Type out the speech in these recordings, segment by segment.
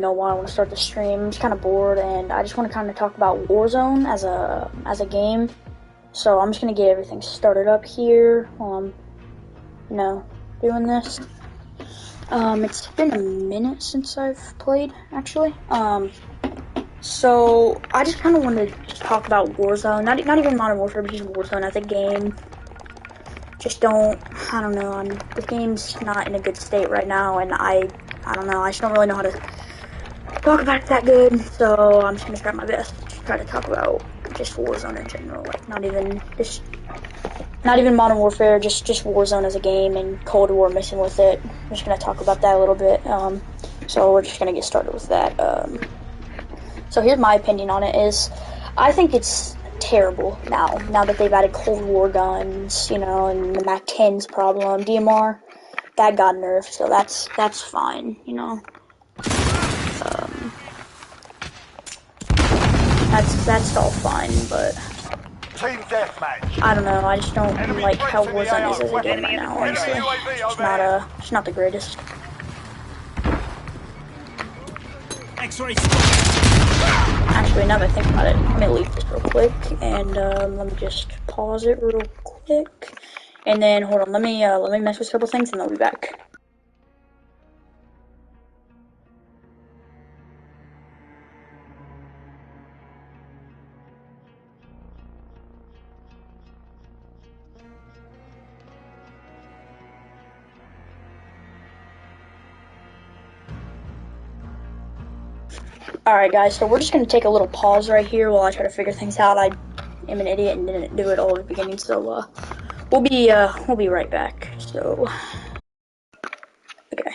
know why I want to start the stream. I'm just kind of bored, and I just want to kind of talk about Warzone as a game. So I'm just gonna get everything started up here while I'm, doing this. It's been a minute since I've played, actually. So I just kind of wanted to just talk about Warzone, not even Modern Warfare, but just Warzone as a game. I don't know. The game's not in a good state right now, and I don't know. I just don't really know how to talk about it that good, so I'm just gonna try my best to try to talk about just Warzone in general, like not even Modern Warfare, just Warzone as a game and Cold War mixing with it. I'm just gonna talk about that a little bit. So we're just gonna get started with that. So here's my opinion on it: is I think it's terrible now that they've added Cold War guns, and the MAC-10's problem, DMR, that got nerfed, so that's fine, That's all fine, but Team deathmatch. I don't know. I just don't like how Warzone is as a game right now. Honestly, it's not the greatest. Actually, now that I think about it, let me leave this real quick and let me just pause it real quick, and then hold on. Let me mess with a couple things, and I'll be back. Alright guys, so we're just going to take a little pause right here while I try to figure things out. I am an idiot and didn't do it all at the beginning, so we'll be right back. So okay.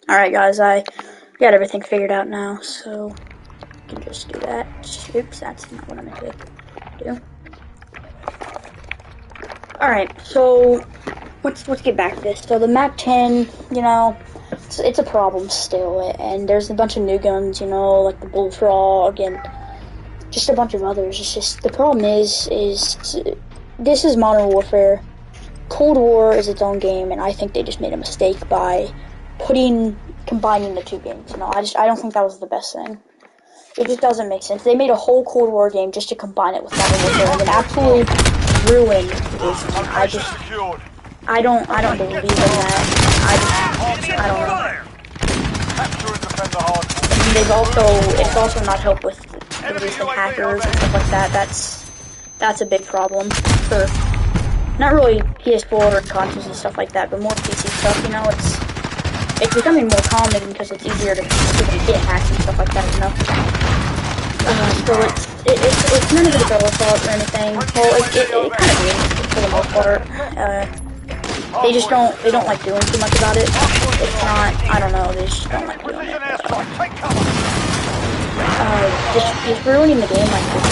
Alright guys, I got everything figured out now, so I can just do that. Oops, that's not what I meant to do. Alright, so let's get back to this. So the MAC-10, it's a problem still, and there's a bunch of new guns, like the Bullfrog and just a bunch of others. It's just, the problem is this is Modern Warfare. Cold War is its own game, and I think they just made a mistake by combining the two games. I don't think that was the best thing. It just doesn't make sense. They made a whole Cold War game just to combine it with Modern Warfare, and then absolutely ruined this. I don't believe in that. I don't know. And it's also not helped with the recent hackers and stuff like that. That's a big problem for not really PS4 and consoles and stuff like that, but more PC stuff. It's becoming more common because it's easier to get hacked and stuff like that, So it's none of the developer fault or anything. Well, it kind of is for the most part. They don't like doing too much about it. It's not, I don't know, they just don't like doing it. Just ruining the game like this,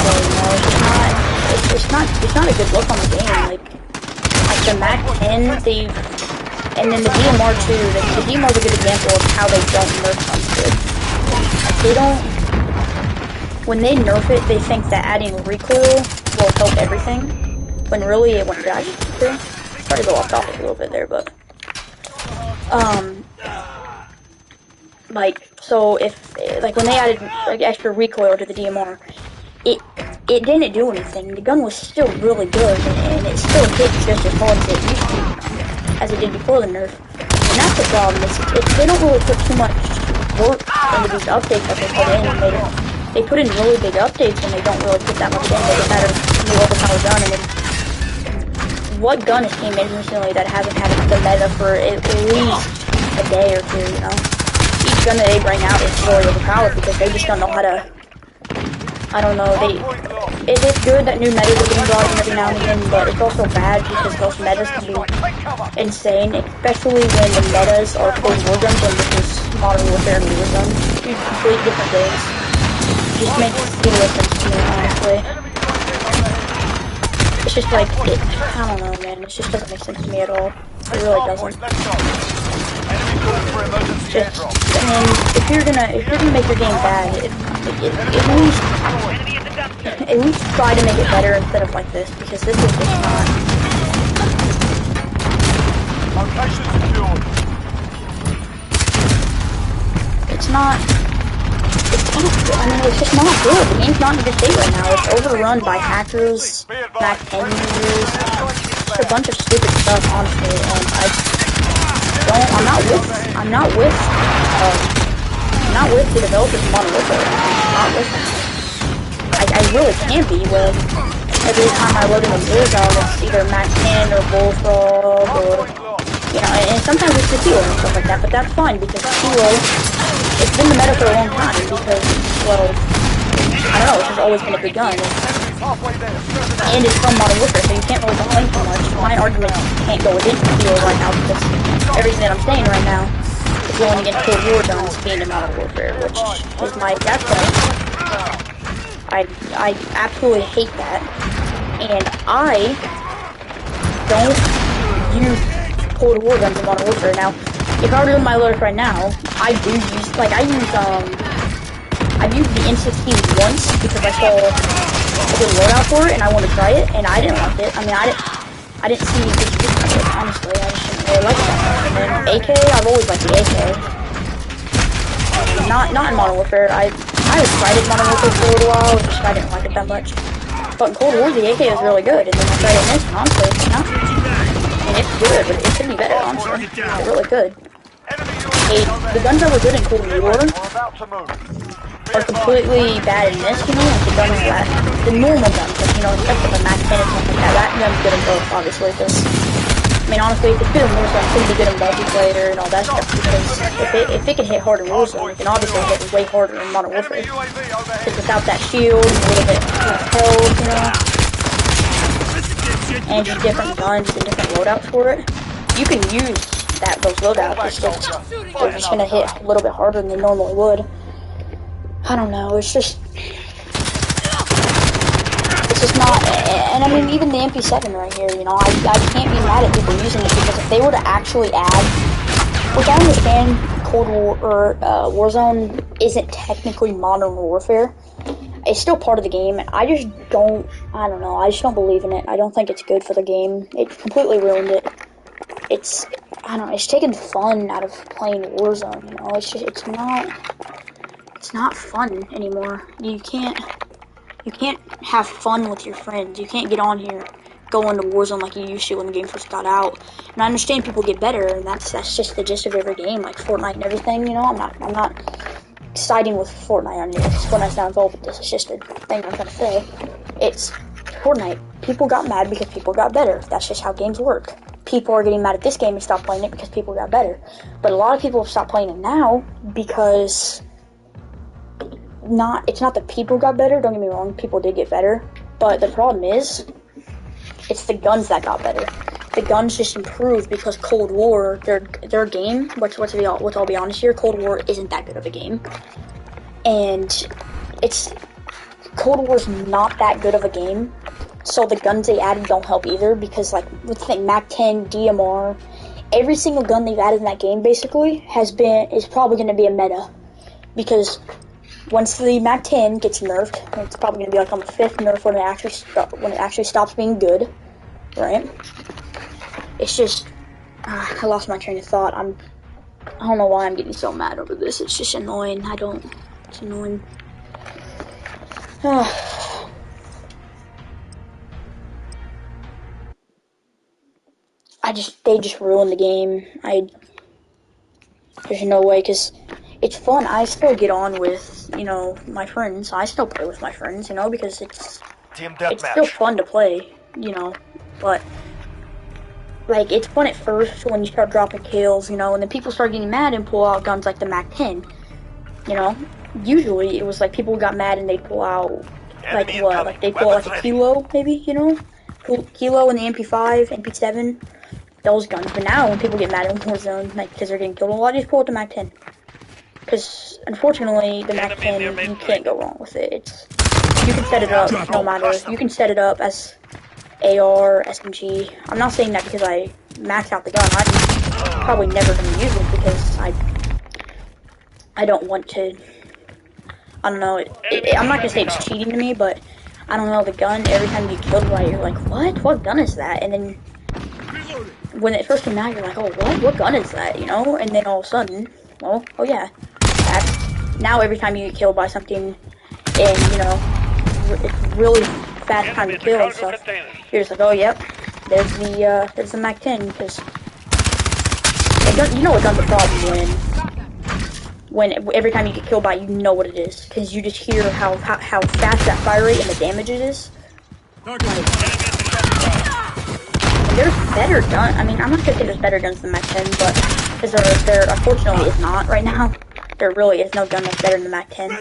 it's not a good look on the game. Like the MAC-10, and then the DMR too. The DMR is a good example of how they don't nerf something. When they nerf it, they think that adding recoil will help everything, when really it won't. Sorry to go off topic a little bit there, but when they added extra recoil to the DMR, it didn't do anything. The gun was still really good, and it still hit just as hard as it used to, as it did before the nerf. And that's the problem. They don't really put too much work into these updates that they put in. And they put in really big updates, and they don't really put that much in. They just add a new overpowered gun, and then what gun has came in recently that hasn't had the meta for at least a day or two? Each gun that they bring out is really overpowered because they just don't know how to. I don't know. is good that new metas are being brought in every now and again, but it's also bad because those metas can be insane, especially when the metas are Cold War guns and this is Modern Warfare and Warzone. Two completely different things. It just makes zero sense to me, honestly. It's just like, I don't know, man. It just doesn't make sense to me at all. It really doesn't. Just, I mean, if you're gonna make your game bad, at least try to make it better instead of like this, because this is just not. It's not. I mean, it's just not good. The game's not in good state right now. It's overrun by hackers, back end users, just a bunch of stupid stuff, honestly. And I'm not with the developers of Modern Warfare. I'm not with them. I really can be when every time I load in a Warzone, it's either Mac 10 or Bullfrog or, you know, and sometimes it's the Kilo and stuff like that, but that's fine because Kilo, it's been the meta for a long time because, well, I don't know, it's just always been a good gun. And it's from Modern Warfare, so you can't really complain too much. My argument can't go against Kilo right now because everything that I'm saying right now is going against Cold War guns being in Modern Warfare, which is my exact point. I absolutely hate that, and I don't use Cold War guns in Modern Warfare. Now, if I were doing my loader right now, I use the M16 once because I saw a good loadout for it and I wanted to try it, and I didn't like it. I mean, I didn't see any good use of it, honestly. I just didn't really like that. And then AK, I've always liked the AK. Not in Modern Warfare. I tried it in Modern Warfare for a little while, just I didn't like it that much. But in Cold War, the AK is really good, and then I tried it in this, and honestly, it's not. I mean, it's good, but it could be better, honestly. It's really good. The guns that were good in Cold War are completely bad in this, you know, like the guns that, the normal guns, like, you know, except for the Mac 10 and something like that. That gun's good in both, obviously, because, I mean, honestly, if it's good in Warzone, it's gonna be good in multiplayer and all that stuff, because if it can hit hard in Warzone, it can obviously hit way harder in Modern Warfare. Because without that shield, and a little bit of health, you know, and just different guns and different loadouts for it, you can use those loadouts. It's just, they're just gonna hit a little bit harder than they normally would. I don't know, it's just not, and I mean, even the MP7 right here, you know, I can't be mad at people using it, because if they were to actually add, which I understand Cold War, or Warzone isn't technically Modern Warfare, it's still part of the game, and I just don't believe in it. I don't think it's good for the game. It completely ruined it. It's taken the fun out of playing Warzone, you know, it's not fun anymore. You can't have fun with your friends. You can't get on here, go into Warzone like you used to when the game first got out. And I understand people get better, and that's just the gist of every game, like Fortnite and everything, you know. I'm not siding with Fortnite on here, because Fortnite's not involved with this. It's just a thing I'm trying to say. It's Fortnite. People got mad because people got better. That's just how games work. People are getting mad at this game and stop playing it because people got better. But a lot of people have stopped playing it now because it's not that people got better, don't get me wrong, people did get better, but the problem is, it's the guns that got better. The guns just improved because Cold War, their game, let's all be honest here, Cold War isn't that good of a game. And Cold War's not that good of a game, so the guns they added don't help either, because like, let's think Mac 10, DMR, every single gun they've added in that game basically is probably going to be a meta, because once the Mac 10 gets nerfed, it's probably going to be like on the 5th nerf when it actually stops being good, right? It's just, I lost my train of thought. I don't know why I'm getting so mad over this. It's just annoying. It's annoying. They just ruined the game. There's no way, because it's fun. I still get on with, you know, my friends. I still play with my friends, you know, because it's still fun to play, you know, but, like, it's fun at first when you start dropping kills, you know, and then people start getting mad and pull out guns like the Mac 10, you know. Usually, it was like people got mad and they'd pull out like what? Like they pull like a Kilo, maybe, you know? Kilo and the MP5, MP7, those guns. But now when people get mad at Warzone, like because they're getting killed a lot, they just pull out the MAC-10. Because unfortunately, the MAC-10, you can't go wrong with it. You can set it up no matter. You can set it up as AR, SMG. I'm not saying that because I maxed out the gun. I'm probably never going to use it because I don't want to. I don't know. I'm not going to say it's cheating to me, but I don't know. The gun, every time you kill somebody, you're like, what? What gun is that? And then when it first came out, you're like, oh, what? What gun is that? You know? And then all of a sudden, well, oh yeah. Now every time you get killed by something, and you know, it's really fast time to kill and stuff, you're just like, oh yep, there's the MAC-10, because you know what gun's the problem when every time you get killed by it, you know what it is, because you just hear how fast that fire rate and the damage it is. Like, there's better guns. I mean, I'm not gonna say there's better guns than MAC-10, but because there unfortunately is not right now. There really is no gun that's better than the MAC-10.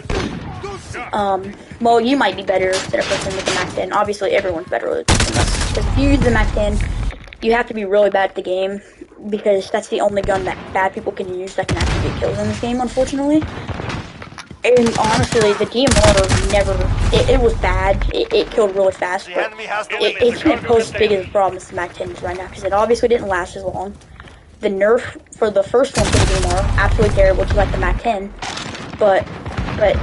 Well, you might be better than a person with the MAC-10. Obviously, everyone's better than us. Because if you use the MAC-10, you have to be really bad at the game, because that's the only gun that bad people can use that can actually get kills in this game, unfortunately. And honestly, the DMR never, it was bad, it killed really fast, but it can't pose as big as a problem as the MAC-10 is right now, because it obviously didn't last as long. The nerf for the first one for the DMR, absolutely terrible, just like the MAC-10, but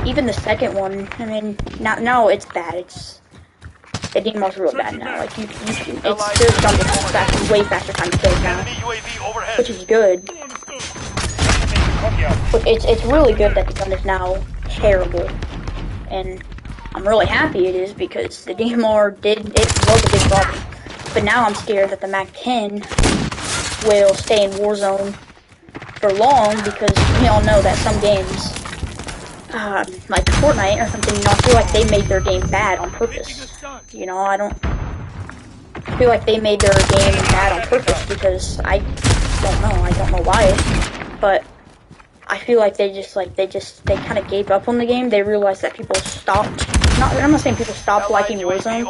even the second one, I mean, now it's bad, the DMR's real bad now, like, there's guns with way faster time to kill now, which is good. But it's really good that the gun is now terrible, and I'm really happy it is, because the DMR was a big problem, but now I'm scared that the MAC-10 will stay in Warzone for long, because we all know that some games, like Fortnite or something, you know, I feel like they made their game bad on purpose. You know, I feel like they made their game bad on purpose, because I don't know why, but I feel like they kind of gave up on the game. They realized that people stopped, I'm not saying people stopped liking Warzone,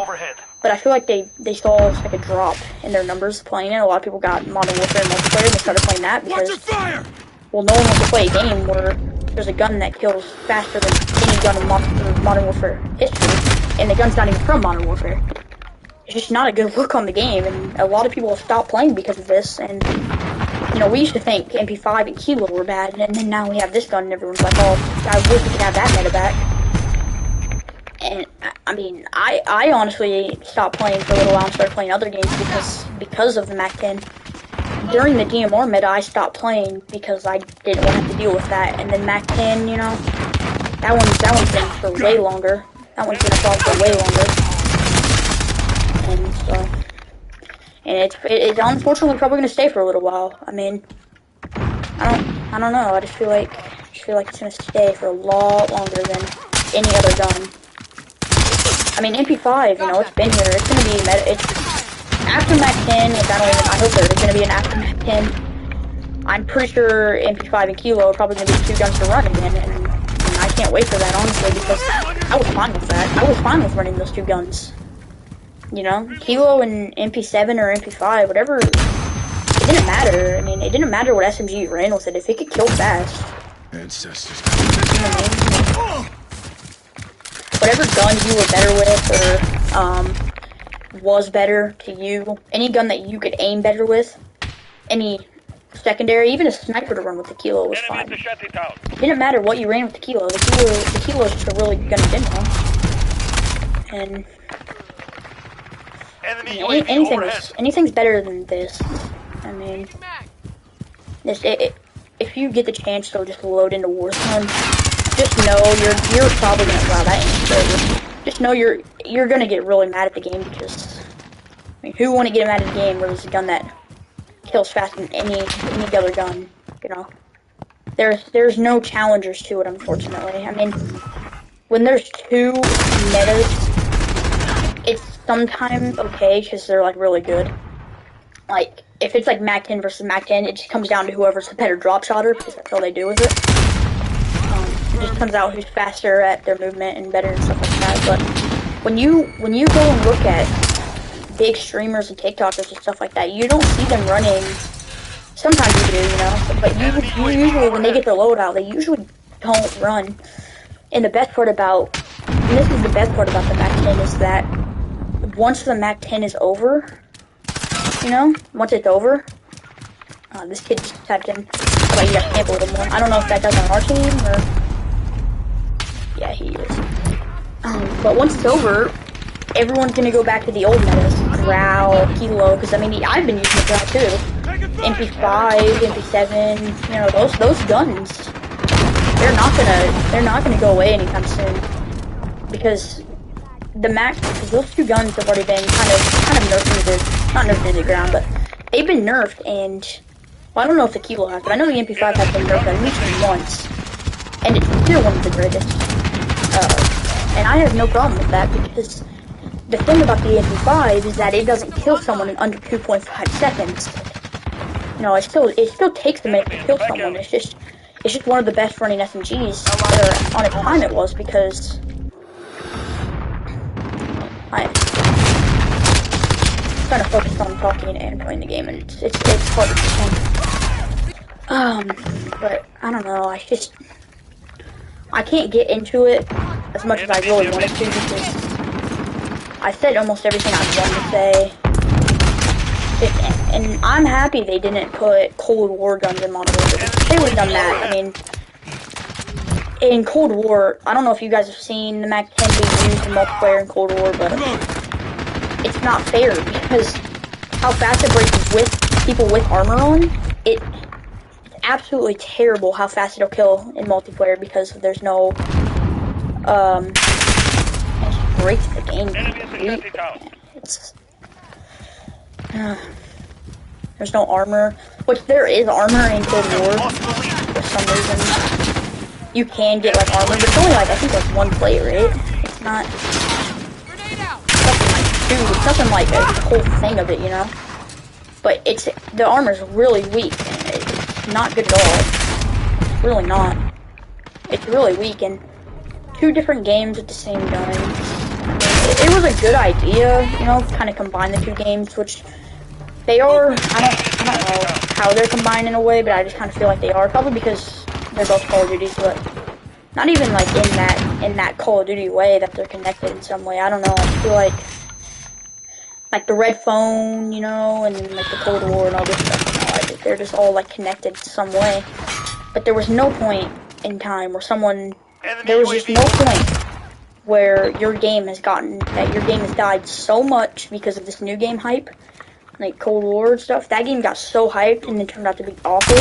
but I feel like they saw like a drop in their numbers playing it. A lot of people got Modern Warfare multiplayer and they started playing that because, well, no one wants to play a game where there's a gun that kills faster than any gun in Modern Warfare history, and the gun's not even from Modern Warfare. It's just not a good look on the game, and a lot of people have stopped playing because of this, and, you know, we used to think MP5 and Kilo were bad, and then now we have this gun and everyone's like, oh, I wish we could have that meta back. And, I mean, I honestly stopped playing for a little while and started playing other games because of the MAC-10. During the DMR meta, I stopped playing because I didn't want to have to deal with that. And then MAC-10, you know, that one's been for way longer. That one's been a problem for way longer. And so, and it's unfortunately probably gonna stay for a little while. I mean, I don't know. I just feel like it's gonna stay for a lot longer than any other gun. I mean, MP5, you know, it's been here. It's gonna be after MAC-10, which I hope there is gonna be an after MAC-10. I'm pretty sure MP5 and Kilo are probably gonna be the two guns to run again, and I can't wait for that, honestly, because I was fine with that. I was fine with running those two guns. You know, Kilo and MP7 or MP5, whatever, it didn't matter. I mean, it didn't matter what SMG you ran with it, if it could kill fast. Whatever gun you were better with, or, was better to you, any gun that you could aim better with, any secondary, even a sniper to run with the Kilo was fine. It didn't matter what you ran with the Kilo. The Kilo is just a really good demo. And anything's better than this. I mean, if you get the chance to just load into Warzone, just know you're probably gonna, wow, that ain't good. Just know you're gonna get really mad at the game, because I mean, who wouldn't get mad at the game where there's a gun that kills faster than any other gun? You know, there's no challengers to it, unfortunately. I mean, when there's two metas, it's sometimes okay because they're like really good. Like if it's like MAC-10 versus MAC-10, it just comes down to whoever's the better drop shotter, because that's all they do with it. It just comes out who's faster at their movement and better and stuff like that. But when you go and look at big streamers and TikTokers and stuff like that, you don't see them running. Sometimes you do, you know, but you usually, when they get their loadout, they usually don't run. And the best part about, and this is the best part about the MAC-10, is that once the MAC-10 is over, you know, once it's over, this kid just typed in, how about you guys camp a little more? I don't know if that does on our team, or, yeah, he is. But once it's over, everyone's gonna go back to the old metas, Grau, Kilo, because I mean, I've been using the Grau too. MP5, MP7, you know, those guns, they're not gonna go away anytime soon, because the Mac, those two guns have already been kind of nerfed into, not nerfed into the ground, but they've been nerfed, and well, I don't know if the Kilo has, but I know the MP5 has been nerfed at least once, and it's still one of the greatest. And I have no problem with that, because the thing about the MP5 is that it doesn't kill someone in under 2.5 seconds. You know, it still takes a minute to kill someone. It's just one of the best running SMGs, or on its time it was, because I'm trying to focus on talking and playing the game, and it's hard to understand. But I don't know. I can't get into it as much as I really wanted to, because I said almost everything I wanted to say. And I'm happy they didn't put Cold War guns in Modern Warfare. If they would have done that, I mean, in Cold War, I don't know if you guys have seen the MAC-10 being used in multiplayer in Cold War, but it's not fair, because how fast it breaks with people with armor on, it's absolutely terrible how fast it'll kill in multiplayer, because there's no, it breaks the game. It's, there's no armor, which there is armor in Cold War, for some reason. You can get, like, armor, but it's only, like, I think like one plate, right? It's not nothing like a whole thing of it, you know? But the armor's really weak, and it's not good at all. It's really not. It's really weak, and two different games with the same guns. It was a good idea, you know, kind of combine the two games, which they are. I don't know how they're combined in a way, but I just kind of feel like they are, probably because they're both Call of Duties, but not even like in that Call of Duty way that they're connected in some way. I don't know. I feel like the Red Phone, you know, and like the Cold War and all this stuff. You know, they're just all like connected some way. But there was no point in time where there was just no point where your game has died so much because of this new game hype, like Cold War and stuff. That game got so hyped and it turned out to be awful.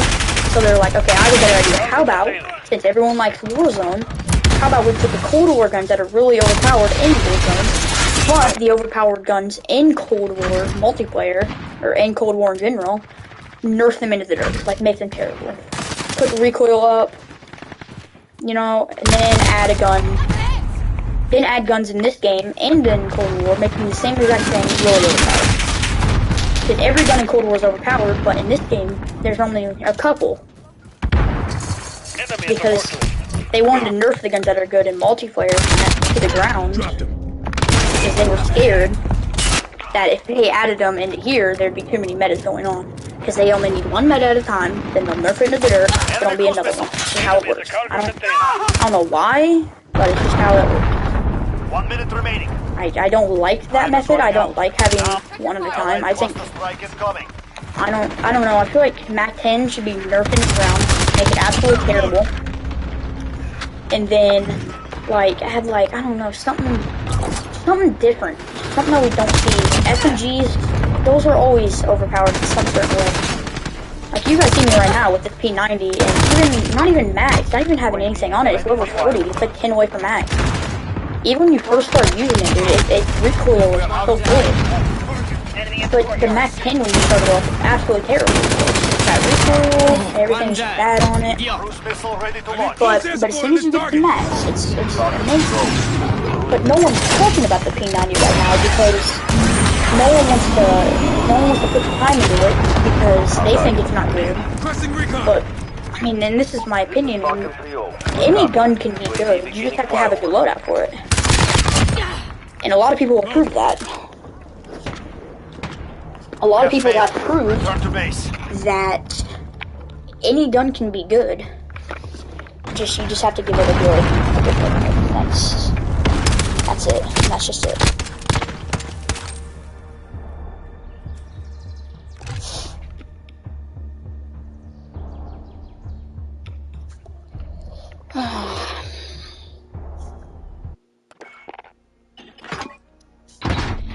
So they're like, okay, I have a better idea. How about, since everyone likes Warzone, how about we put the Cold War guns that are really overpowered in Warzone, but the overpowered guns in Cold War multiplayer, or in Cold War in general, nerf them into the dirt, like make them terrible. Put the recoil up, you know, and then add a gun. Then add guns in this game and in Cold War, making the same exact thing really overpowered. Because every gun in Cold War is overpowered, but in this game, there's only a couple. Because they wanted to nerf the guns that are good in multiplayer to the ground. Because they were scared that if they added them into here, there'd be too many metas going on. Because they only need one meta at a time, then they'll nerf it into the dirt, then there'll be another one. That's how it works. I don't know why, but it's just how it works. 1 minute remaining. I don't like that method. I don't like having one at a time. I think, I don't know. I feel like MAC-10 should be nerfed into the ground, make it absolutely terrible, and then like add like, I don't know, something different, something that we don't see. SMGs, those are always overpowered in some certain way. Like you guys see me right now with this P90, and not even max, not even having anything on it. It's level 40. It's like 10 away from max. Even when you first start using it, dude, its recoil is so good. But the MAC-10 when you started off is absolutely terrible. It's got recoil, everything's bad on it. But as soon as you get to max, it's amazing. But no one's talking about the P90 right now because no one wants to put the time into it because they think it's not good. But I mean, and this is my opinion, any gun can be good, you just have to have a good loadout for it. And a lot of people will prove that. A lot of people have proved Return to base. that any gun can be good. You just have to give it a good look. That's it. That's just it.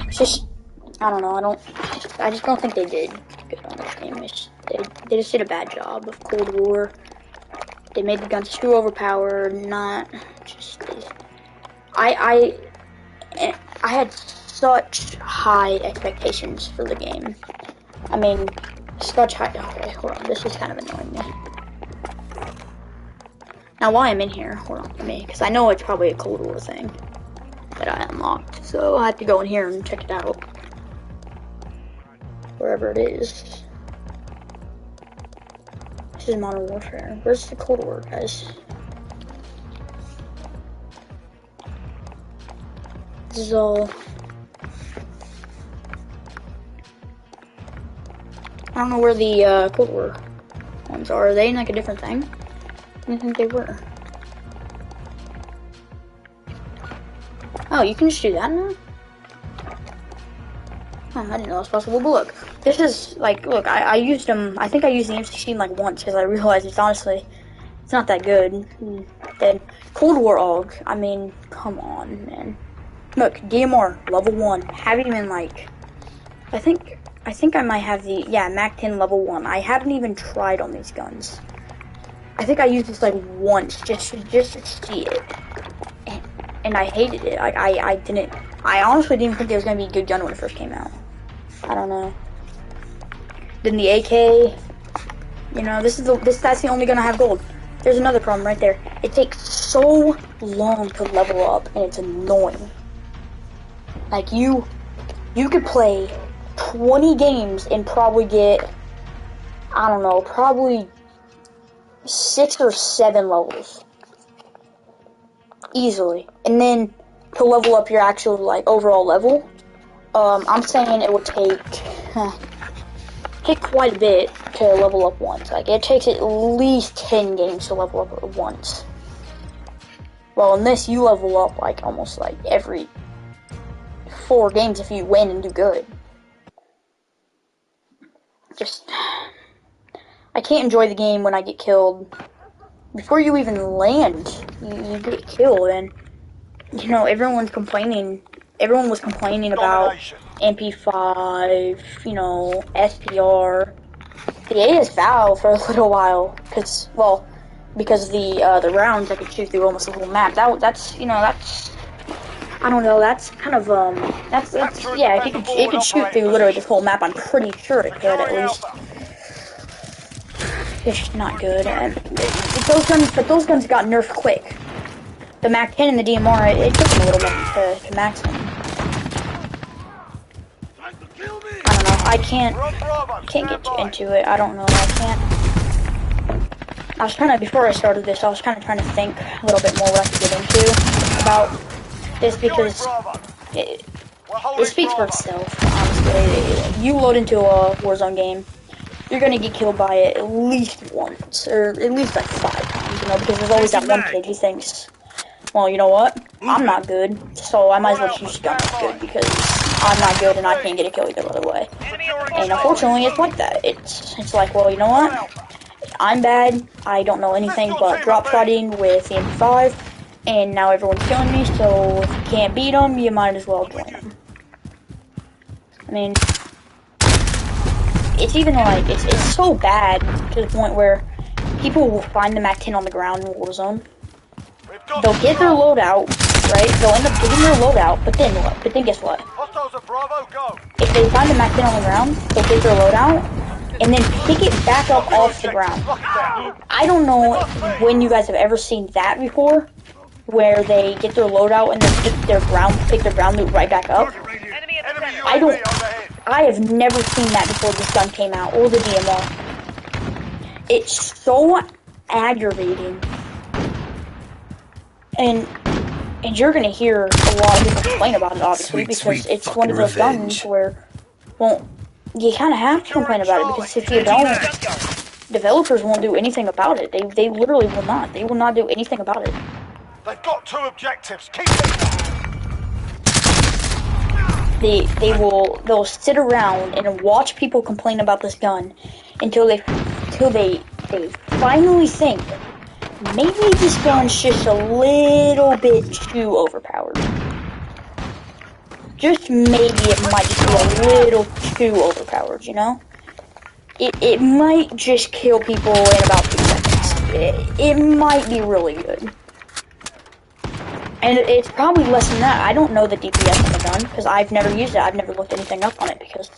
It's just, I don't know. I just don't think they did good on this game. They just did a bad job of Cold War. They made the guns too overpowered. Not just. I had such high expectations for the game. I mean, such high. Okay, hold on. This is kind of annoying me. Now, while I'm in here, hold on to me, because I know it's probably a Cold War thing that I unlocked. So I have to go in here and check it out. Wherever it is. This is Modern Warfare. Where's the Cold War, guys? This is all. I don't know where the Cold War ones are. Are they in like a different thing? I didn't think they were. Oh, you can just do that now? Oh, I didn't know that was possible, but look. This is, like, look, I used them, I think I used the M16 like once, because I realized it's not that good. And then, Cold War AUG, I mean, come on, man. Look, DMR, level 1, haven't even, like, I think I might have the, yeah, MAC-10 level 1. I haven't even tried on these guns. I think I used this, like, once, just to see it. And I hated it. Like, I honestly didn't think it was going to be a good gun when it first came out. I don't know. Then the AK, you know, that's the only gun I have gold. There's another problem right there. It takes so long to level up, and it's annoying. Like, you could play 20 games and probably get, I don't know, probably 6 or 7 levels. Easily. And then, to level up your actual, like, overall level, I'm saying it would take quite a bit to level up once. Like, it takes at least 10 games to level up once. Well, in this, you level up, like, almost, like, every 4 games if you win and do good. Just, I can't enjoy the game when I get killed. Before you even land, you get killed, and, you know, everyone was complaining about MP5, you know, SPR. The AS-VAL for a little while, because the rounds I could shoot through almost the whole map. That's I don't know, that's kind of, yeah, it could shoot through literally this whole map. I'm pretty sure it could, at least. It's just not good. And those guns got nerfed quick. The MAC-10 and the DMR, it took them a little bit to max them. I don't know, I can't get into it. I don't know, I was kind of, before I started this, I was kind of trying to think a little bit more what I could get into about this, because it speaks for itself, honestly. You load into a Warzone game, you're gonna get killed by it at least once, or at least like 5 times, you know, because there's always that one kid who thinks, well, you know what, I'm not good, so I might as well choose gun that's good, because I'm not good and I can't get a kill either other way. And unfortunately, it's like that. It's like, well, you know what, I'm bad, I don't know anything but drop shotting with the MP5, and now everyone's killing me, so if you can't beat them, you might as well join them. I mean, it's even like, it's so bad to the point where people will find the MAC-10 on the ground in Warzone. They'll get their loadout, right? They'll end up getting their loadout, but then what? But then guess what? If they find the MAC-10 on the ground, they'll get their loadout, and then pick it back up off the ground. I don't know when you guys have ever seen that before, where they get their loadout and then pick their ground loot right back up. I have never seen that before this gun came out, or the DMR. It's so aggravating. And And you're gonna hear a lot of people complain about it, obviously, Sweet, because sweet it's fucking one of those guns revenge. where, well, you kind of have to complain about it, because if you don't, developers won't do anything about it. They literally will not. They will not do anything about it. They've got 2 objectives. Keep it. They'll sit around and watch people complain about this gun until they finally think maybe this gun's just a little bit too overpowered. Just maybe it might just be a little too overpowered, you know? It might just kill people in about 2 seconds. It might be really good. And it's probably less than that. I don't know the DPS on the gun, because I've never used it. I've never looked anything up on it, because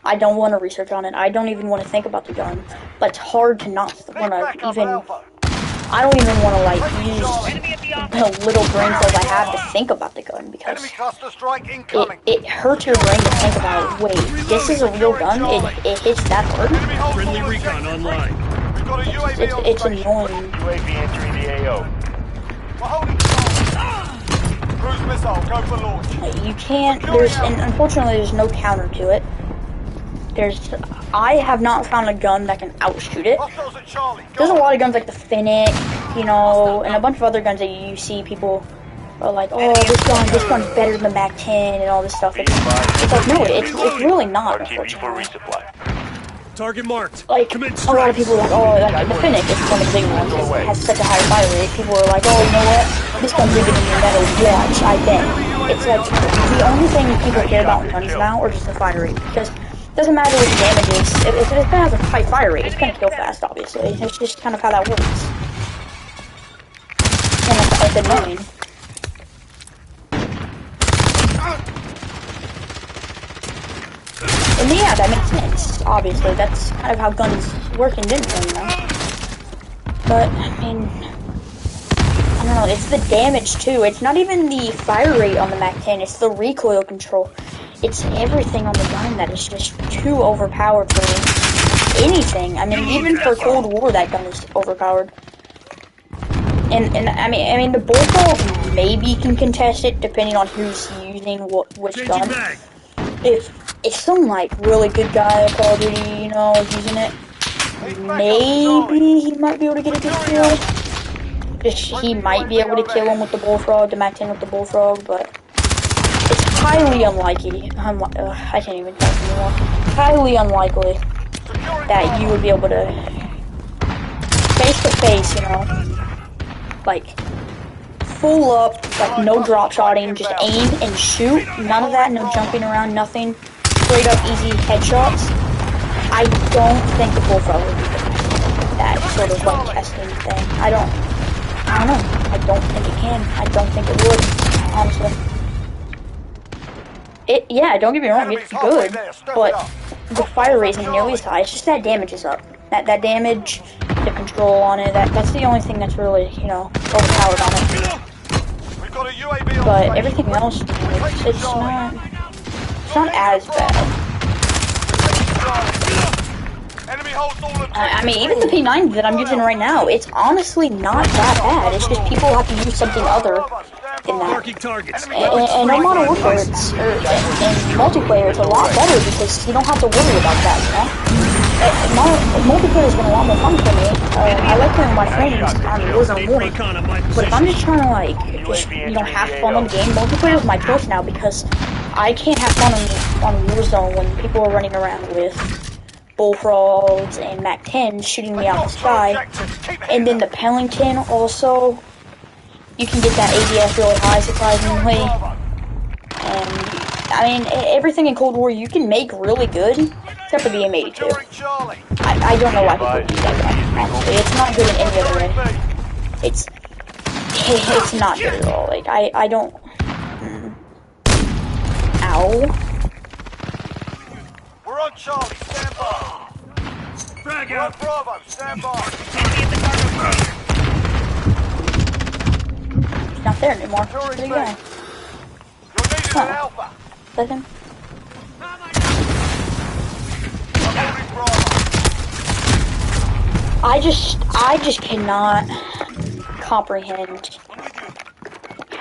I don't want to research on it. I don't even want to think about the gun. But it's hard to not want to even... I don't even want to, like, use the little brain cells I have to think about the gun, because it hurts your brain to think about, wait, this is a real gun? It hits that hard? Friendly recon online. It's annoying. UAV entering the AO. We're holding cruise missile, go for launch. You can't, and unfortunately there's no counter to it. I have not found a gun that can outshoot it. Hostiles at Charlie. There's a lot of guns like the Fennec, you know, and a bunch of other guns that you see people are like, oh, this gun's better than the MAC-10 and all this stuff. It's like, no, it's really not, unfortunately. Target marked. Like, a lot of people are like, oh, like, the Fennec is one of the big ones. It has such a high fire rate. People are like, oh, you know what? This gun's bigger than your metal watch, I bet. It's like, the only thing people care about in guns now are just the fire rate, because it doesn't matter what the damage is. If it has a high fire rate, it's gonna kill fast, obviously. It's just kind of how that works. And it's annoying. And yeah, that makes sense, obviously. That's kind of how guns work in general, you know? But, I mean... I don't know, it's the damage, too. It's not even the fire rate on the MAC-10, it's the recoil control. It's everything on the gun that is just too overpowered for anything. I mean, even for Cold War, that gun is overpowered. And I mean, the Bullfrog maybe can contest it, depending on who's using which gun. If some, like, really good guy at Call of Duty, you know, is using it, maybe he might be able to get a good kill. He might be able to kill him with the Bullfrog, the MAC-10 with the Bullfrog, but it's highly unlikely. I can't even talk anymore. Highly unlikely that you would be able to face to face, you know, like full up, like no drop shotting, just aim and shoot. None of that, no jumping around, nothing. Straight up easy headshots. I don't think the Bullfrog would be good. That sort of like testing thing. I don't know. I don't think it can. I don't think it would, honestly. Yeah, don't get me wrong, it's good, but the fire rate isn't nearly as high. It's just that damage is up. That damage, the control on it, that's the only thing that's really, you know, overpowered on it. But everything else, it's not as bad. I mean, even the P90 that I'm using right now, it's honestly not that bad. It's just people have to use something other than that. And on Modern Warfare, in multiplayer, it's a lot better because you don't have to worry about that, you know? Multiplayer has been a lot more fun for me. I like playing with my friends on Warzone more. But if I'm just trying to, like, just, you know, have fun on the game, multiplayer is my choice now because I can't have fun on Warzone when people are running around with Bullfrogs and MAC-10s shooting me out the sky. And then the Pellington also, you can get that ADS really high, surprisingly. And, I mean, everything in Cold War you can make really good, except for the M82. I don't know why people use that gun, honestly. It's not good in any other way. It's not good at all. Like, I don't... Ow. We're on Charlie, stand by. Frag We're on out. Bravo, stand by. He's not there anymore. Where'd he go? You're needed in Alpha. Is that him? I'm holding Bravo. I just cannot comprehend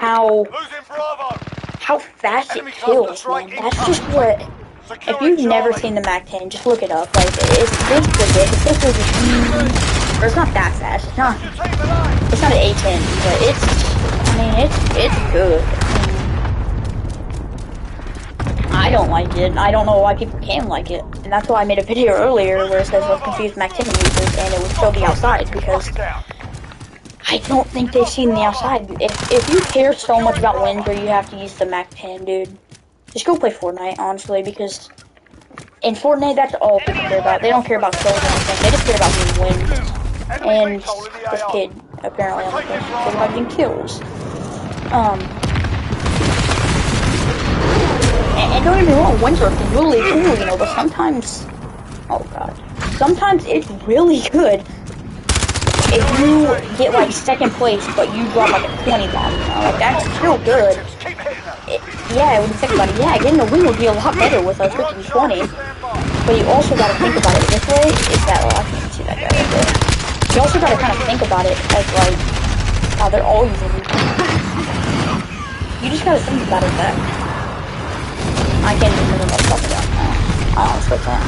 how Losing Bravo. fast it Enemy cluster kills, strike man. That's incoming. just what. If Securing you've never Charlie. seen the MAC-10, just look it up. Like, it's basically this. It's basically just, or it's not that fast. It's not. Your team alive. It's not an A10, but it's. I mean, it's good. I don't like it. I don't know why people can like it, and that's why I made a video earlier where it says let's confuse MAC-10 users, and it would show the outside because I don't think they've seen the outside. If you care so much about wins where you have to use the MAC-10, dude, just go play Fortnite, honestly, because in Fortnite, that's all people care about. They don't care about kills or anything. They just care about getting wins. And this kid, apparently, on the phone, cares about getting kills. And don't get me wrong, wins are really cool, you know, but sometimes, oh god, sometimes it's really good if you get like second place, but you drop like a 20 bomb, you know, like that's still good. Yeah, when you think about it, yeah, getting a win would be a lot better with a freaking 20. But you also gotta think about it this way, is that, well, I can't see that guy right there. You also gotta kind of think about it as like, oh, they're all using it. You just gotta think about it that. I can't even remember what I'm talking about now. I honestly can't.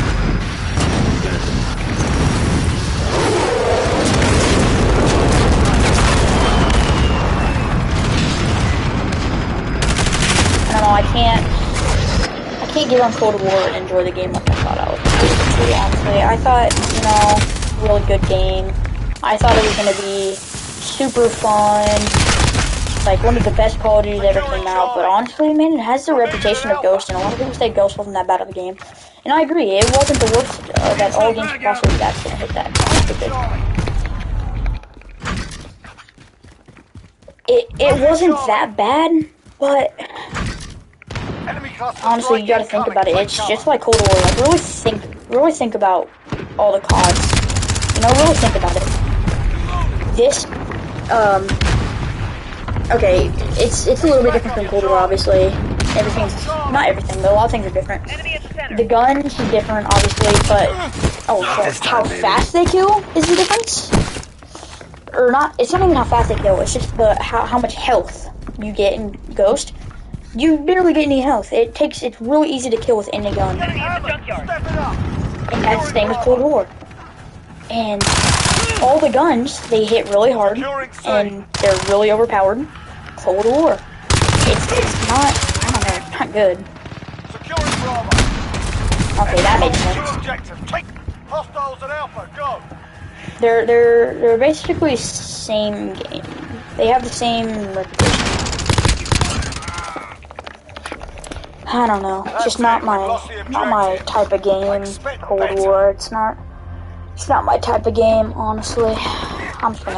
I don't know, I can't get on Cold War and enjoy the game like I thought I would. Honestly, I thought, you know, really good game. I thought it was gonna be super fun, like one of the best Call of Duties ever came out. But honestly, man, it has the reputation of Ghost, and a lot of people say Ghost wasn't that bad of a game. And I agree, it wasn't the worst that all games could possibly that's gonna hit that. It wasn't that bad, but honestly, you gotta think about it. It's just like Cold War. Like, really think about all the CODs. You know, really think about it. This, okay, it's a little bit different from Cold War, obviously. Not everything, but a lot of things are different. The guns are different, obviously, but, oh, how fast they kill is the difference. Or not, it's not even how fast they kill, it's just how much health you get in Ghost. You barely get any health. It's really easy to kill with any gun. And that's the same as Cold War. And all the guns, they hit really hard, and they're really overpowered. Cold War. It's not, I don't know, not good. Okay, that makes sense. Hostiles at Alpha, go. They're basically same game. They have the same reputation. I don't know. It's just not my type of game. Cold War. It's not my type of game, honestly. I'm just gonna.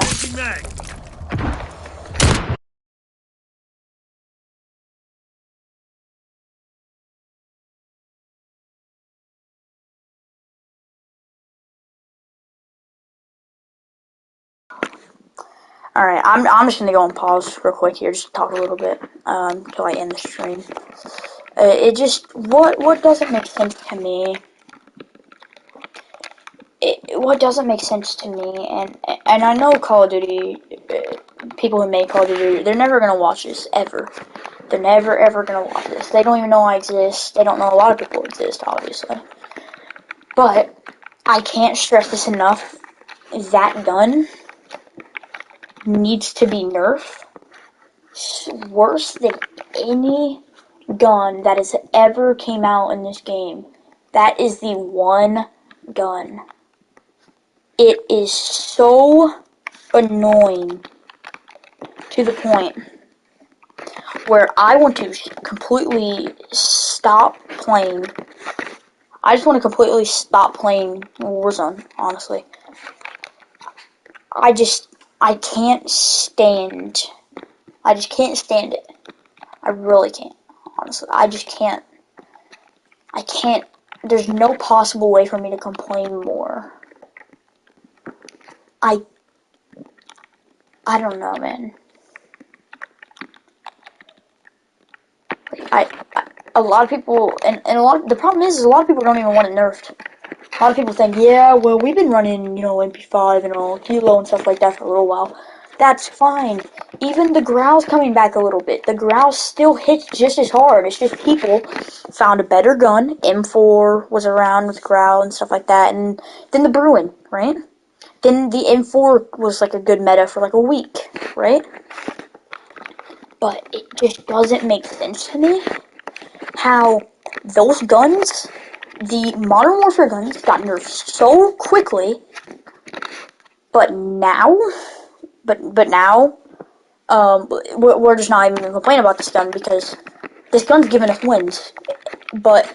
Alright, I'm just gonna go on pause real quick here, just talk a little bit, till I end the stream. What doesn't make sense to me, what doesn't make sense to me, and I know Call of Duty, people who make Call of Duty, they're never gonna watch this, ever. They're never, ever gonna watch this. They don't even know I exist. They don't know a lot of people exist, obviously. But, I can't stress this enough, that gun needs to be nerfed. It's worse than any gun that has ever came out in this game. That is the one gun. It is so annoying to the point where I want to completely stop playing. I just want to completely stop playing Warzone, honestly. I can't stand. I just can't stand it. I really can't, honestly. I just can't. I can't. There's no possible way for me to complain more. I don't know, man. A lot of people, and the problem is a lot of people don't even want it nerfed. A lot of people think, yeah, well, we've been running, you know, MP5 and all, Kilo and stuff like that for a little while. That's fine. Even the Growl's coming back a little bit. The Growl still hits just as hard. It's just people found a better gun. M4 was around with Growl and stuff like that, and then the Bruin, right? Then the M4 was like a good meta for like a week, right? But it just doesn't make sense to me how those guns, the Modern Warfare guns, got nerfed so quickly, but now, we're just not even gonna complain about this gun because this gun's giving us wins. But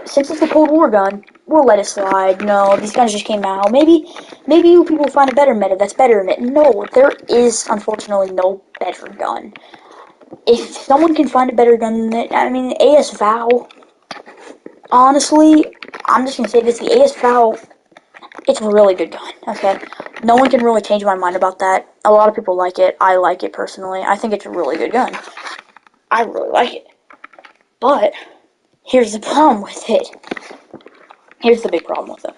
since it's a Cold War gun, we'll let it slide. No, these guns just came out. Maybe you people find a better meta that's better than it. No, there is unfortunately no better gun. If someone can find a better gun than it, I mean, AS Val. Honestly, I'm just gonna say this: the AS Val, it's a really good gun. Okay, no one can really change my mind about that. A lot of people like it. I like it personally. I think it's a really good gun. I really like it. But here's the problem with it. Here's the big problem with it.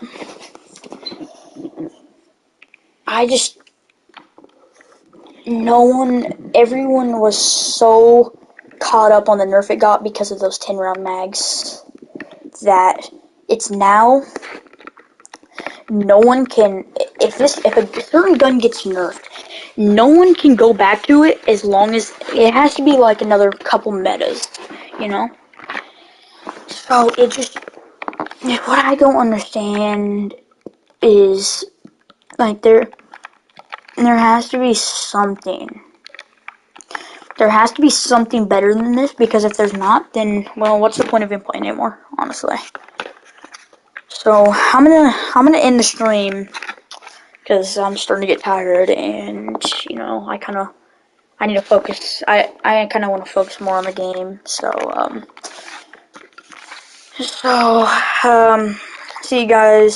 Everyone was so caught up on the nerf it got because of those 10-round mags that it's now no one can, if a certain gun gets nerfed, no one can go back to it as long as, it has to be like another couple metas, you know? So it just, what I don't understand is, like, there has to be something. There has to be something better than this, because if there's not, then, well, what's the point of even playing anymore, honestly? So, I'm gonna end the stream, because I'm starting to get tired, and, you know, I need to focus. I kind of want to focus more on the game, so, see you guys.